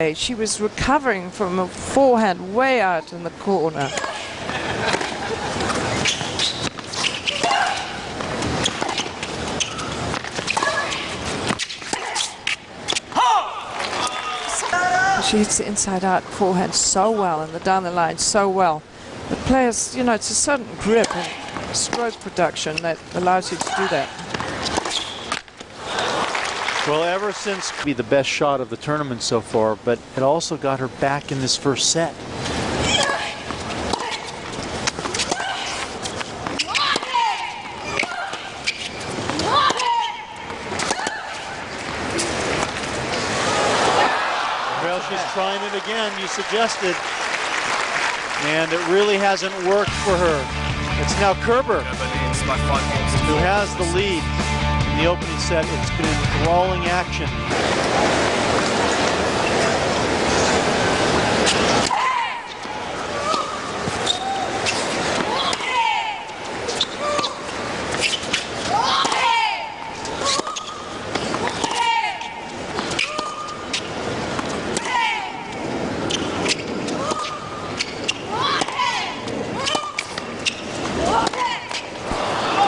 yesterday. She was recovering from a forehand way out in the corner. She hits the inside-out forehand so well and the down the line so well. The players, you know, it's a certain grip and stroke production that allows you to do that. Well, ever since be the best shot of the tournament so far, but it also got her back in this first set. Well, she's trying it again, you suggested, and it really hasn't worked for her. It's now Kerber who has the lead. In the opening set, it's been enthralling action.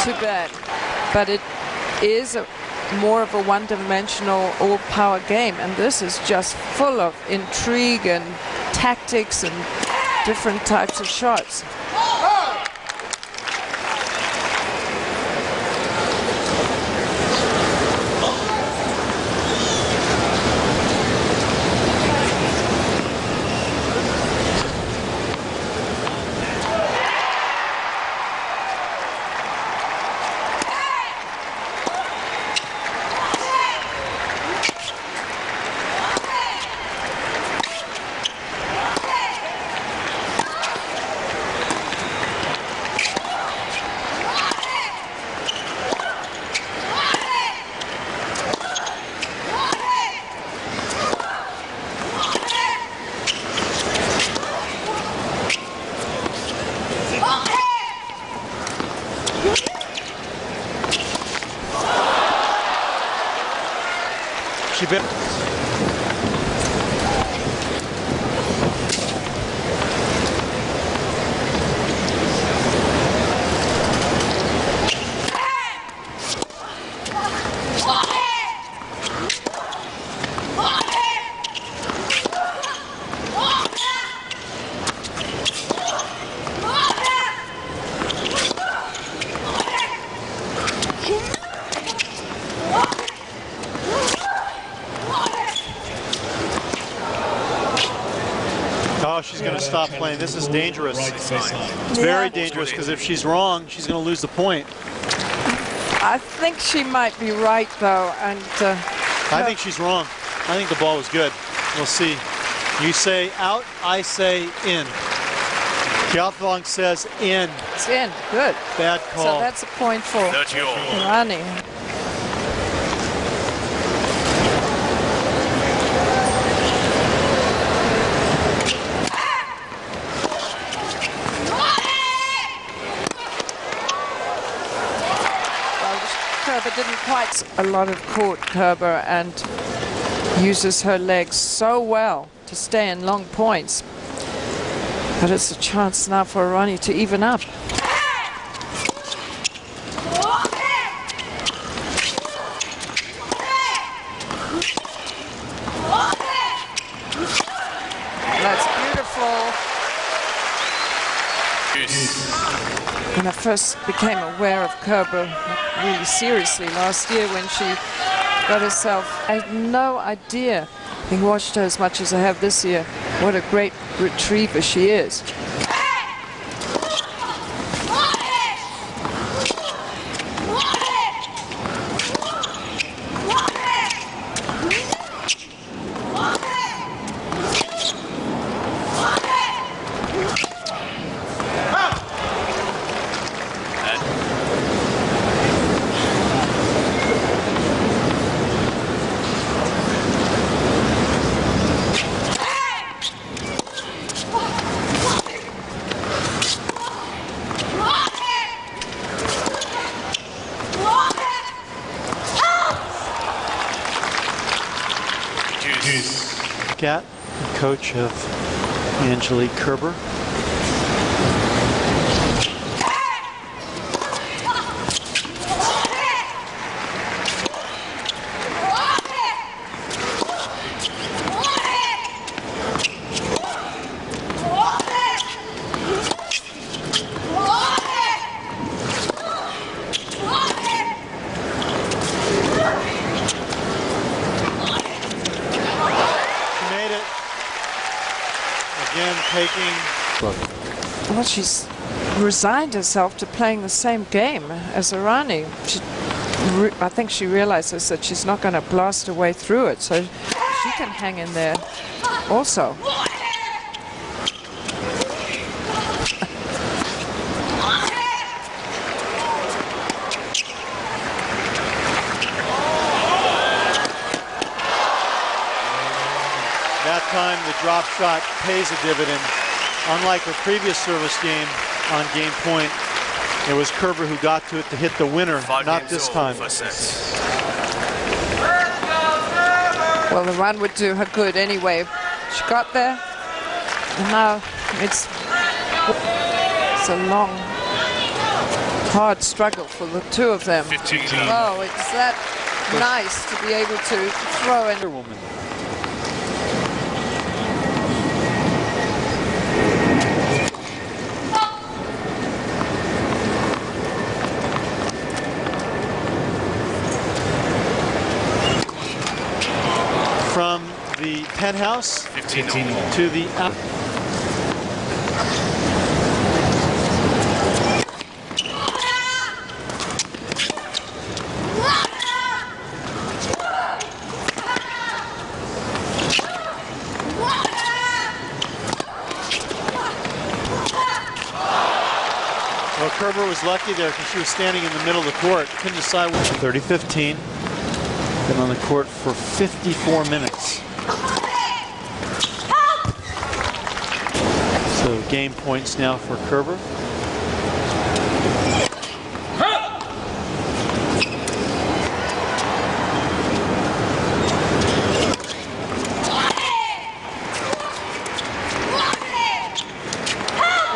Too bad, but it is more of a one-dimensional all-power game, and this is just full of intrigue and tactics and different types of shots. Oh, she's going to stop playing. This is dangerous. It's very dangerous, because if she's wrong, she's going to lose the point. I think she might be right, though, and I think she's wrong. I think the ball was good. We'll see. You say out, I say in. Kyathong says in. It's in. Good. Bad call. So that's a point for Errani. Kerber didn't quite a lot of court, Kerber, and uses her legs so well to stay in long points. But it's a chance now for Errani to even up. That's beautiful. When I first became aware of Kerber really seriously last year when she got herself, I had no idea, having watched her as much as I have this year, what a great retriever she is. coach of Angelique Kerber. Well, she's resigned herself to playing the same game as Errani. I think she realizes that she's not going to blast her way through it, so she can hang in there also. That time the drop shot pays a dividend. Unlike her previous service game on game point, it was Kerber who got to it to hit the winner, not this time. Well, the run would do her good anyway. She got there, and now it's a long, hard struggle for the two of them. 15. Oh, it's that nice to be able to throw in. Woman. From the penthouse 15 to the Well, Kerber was lucky there because she was standing in the middle of the court. Couldn't decide what. 30-15. Been on the court for 54 minutes. So game points now for Kerber.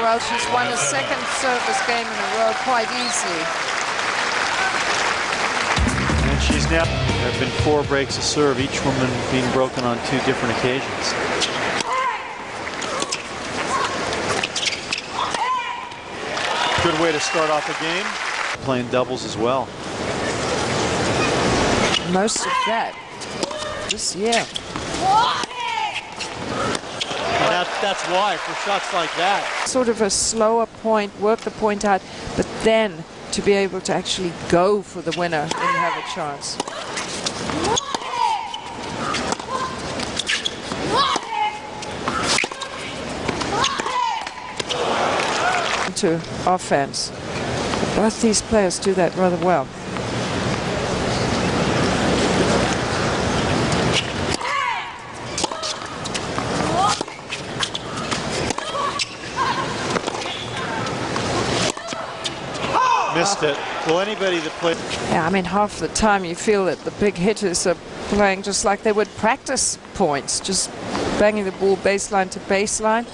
Well, she's won a second service game in a row quite easily. And she's now, there have been 4 breaks of serve, each woman being broken on 2 different occasions. Good way to start off a game. Playing doubles as well. Most of that this year. And that's why, for shots like that. Sort of a slower point, work the point out, but then to be able to actually go for the winner when you have a chance. To offense. Both these players do that rather well. Missed it. Well, anybody that played. Yeah, I mean, half the time you feel that the big hitters are playing just like they would practice points, just banging the ball baseline to baseline.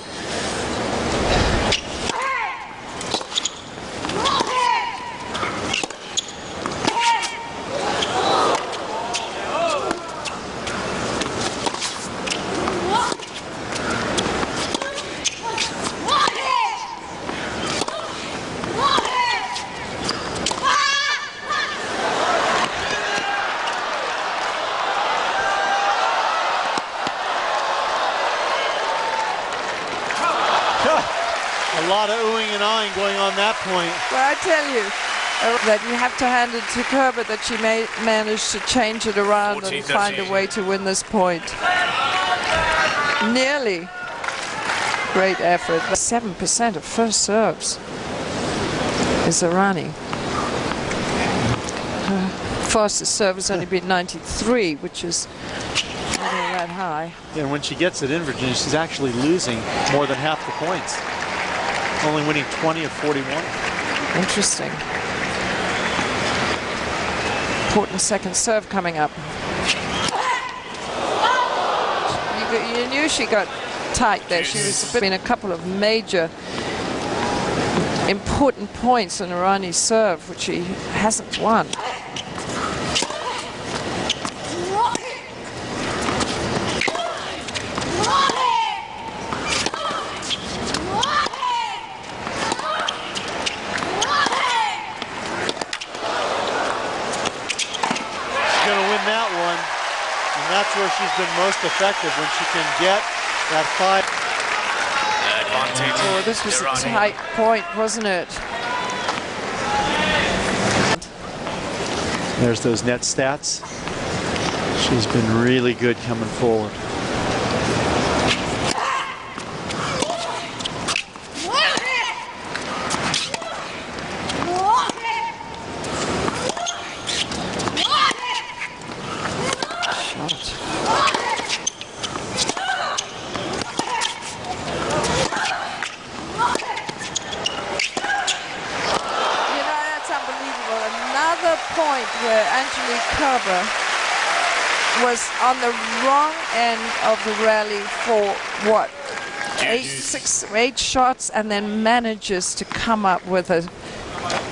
A lot of oohing and ahhing going on that point. Well, I tell you that you have to hand it to Kerber that she may manage to change it around and find a way to win this point. Nearly. Great effort. 7% of first serves is Errani. Her fastest serve has only been 93, which is not all that high. Yeah, and when she gets it in Virginia, she's actually losing more than half the points. Only winning 20 of 41. Interesting. Important second serve coming up. You knew knew she got tight there. She was in a couple of major important points in Errani's serve, which she hasn't won. That's where she's been most effective, when she can get that 5. Oh, this was a tight point, wasn't it? There's those net stats. She's been really good coming forward. Kerber was on the wrong end of the rally for what, 8 shots, and then manages to come up with a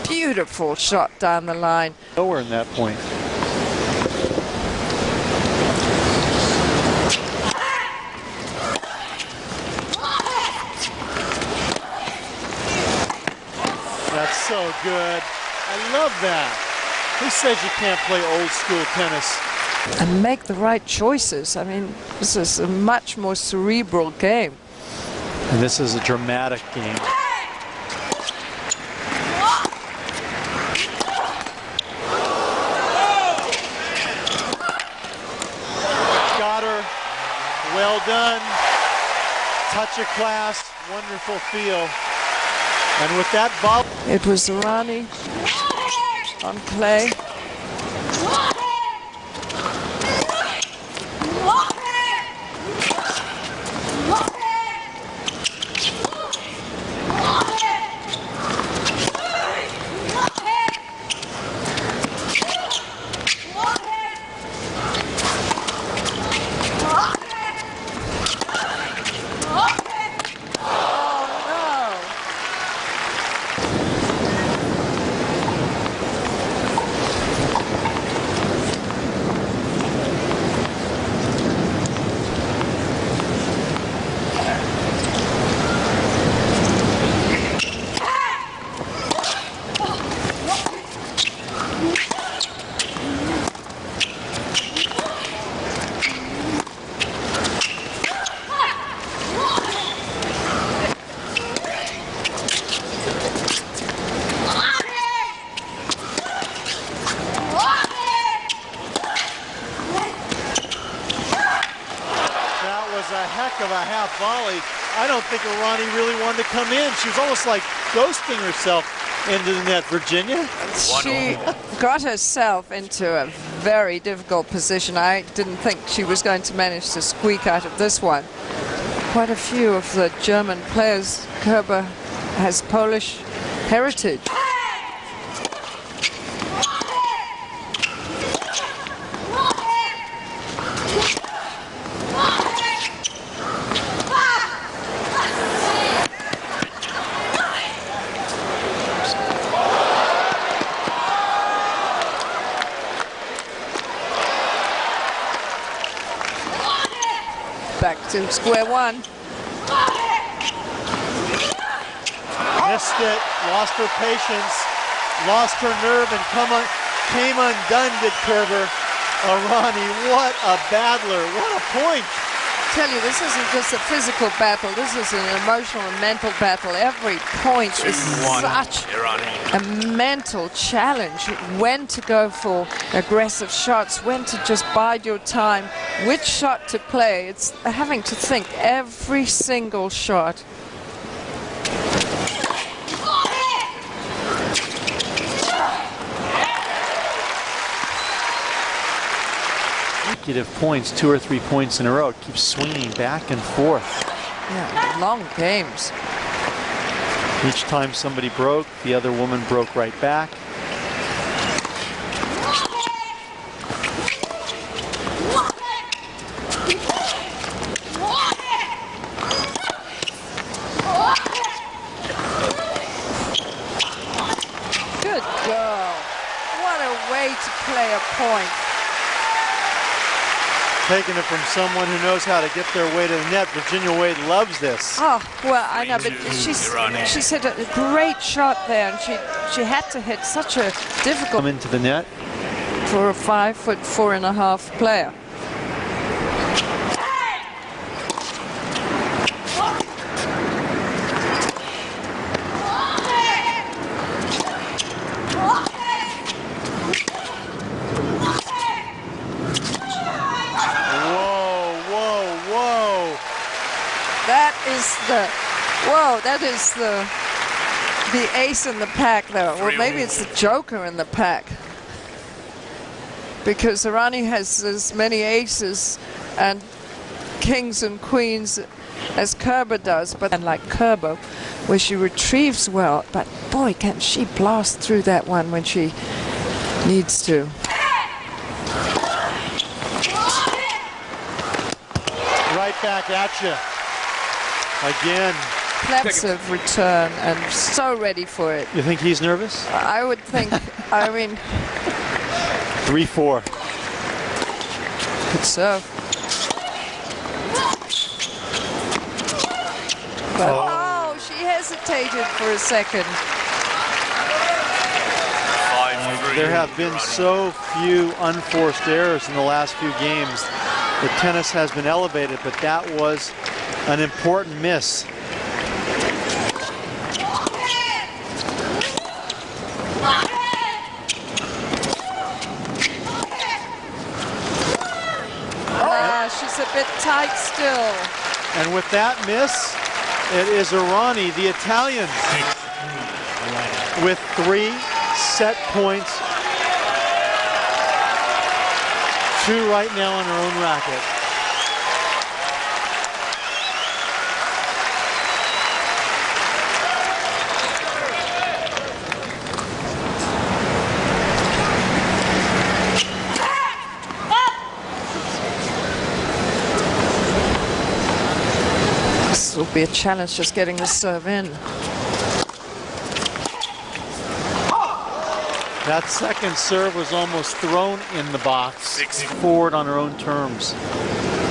beautiful shot down the line. Nowhere in that point. That's so good. I love that. Who says you can't play old school tennis? And make the right choices. I mean, this is a much more cerebral game. And this is a dramatic game. Got her. Well done. Touch of class. Wonderful feel. And with that ball. It was Errani on clay. Of a half volley. I don't think Errani really wanted to come in. She was almost like ghosting herself into the net, Virginia. She got herself into a very difficult position. I didn't think she was going to manage to squeak out of this one. Quite a few of the German players, Kerber has Polish heritage. Back to square one. Missed it, lost her patience, lost her nerve, and came undone, did Kerber. Errani, what a battler, what a point. I tell you, this isn't just a physical battle, this is an emotional and mental battle. Every point is such a mental challenge. When to go for aggressive shots, when to just bide your time, which shot to play. It's having to think every single shot. Consecutive points, 2 or 3 points in a row. It keeps swinging back and forth. Yeah, long games. Each time somebody broke, the other woman broke right back. taking it from someone who knows how to get their way to the net. Virginia Wade loves this. Oh, well, I know, but she's hit a great shot there, and she had to hit such a difficult... Come into the net. For a 5'4.5" player. That is the ace in the pack, though. Well, maybe it's the joker in the pack. Because Errani has as many aces and kings and queens as Kerber does, but unlike Kerber, where she retrieves well, but boy, can she blast through that one when she needs to. Right back at you. Again. Clever return and so ready for it. You think he's nervous? I would think, I mean... 3-4. Good serve. But, oh, she hesitated for a second. There have been so few unforced errors in the last few games. The tennis has been elevated, but that was an important miss. She's a bit tight still. And with that miss, it is Errani, the Italian, with 3 set points. 2 right now on her own racket. This will be a challenge just getting the serve in. That second serve was almost thrown in the box. Forward on her own terms.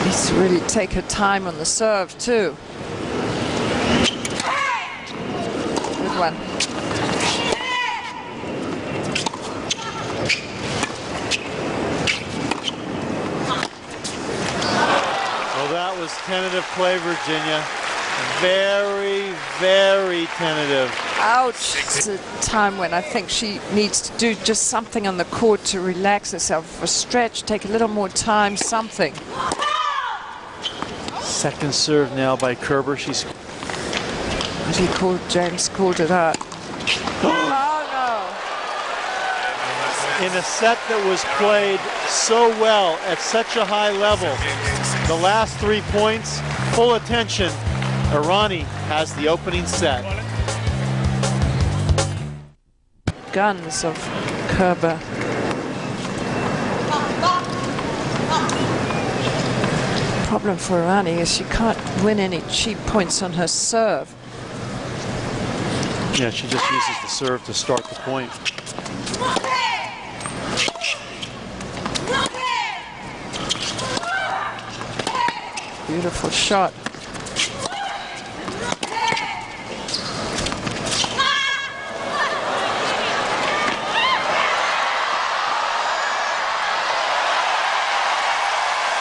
Needs to really take her time on the serve too. Good one. Well, that was tentative play, Virginia. Very, very tentative. Ouch. It's a time when I think she needs to do just something on the court to relax herself. A stretch, take a little more time, something. Second serve now by Kerber. She's... James called it out. Oh, no. In a set that was played so well at such a high level, the last 3 points, full attention. Errani has the opening set. Guns of Kerber. The problem for Errani is she can't win any cheap points on her serve. Yeah, she just uses the serve to start the point. Beautiful shot.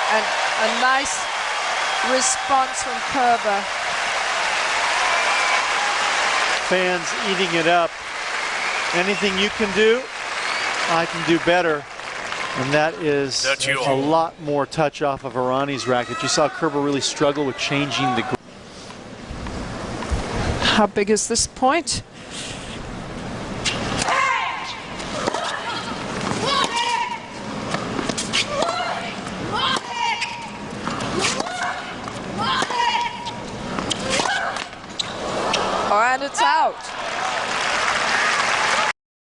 And a nice response from Kerber. Fans eating it up. Anything you can do, I can do better. And that is a lot more touch off of Errani's racket. You saw Kerber really struggle with changing the... How big is this point?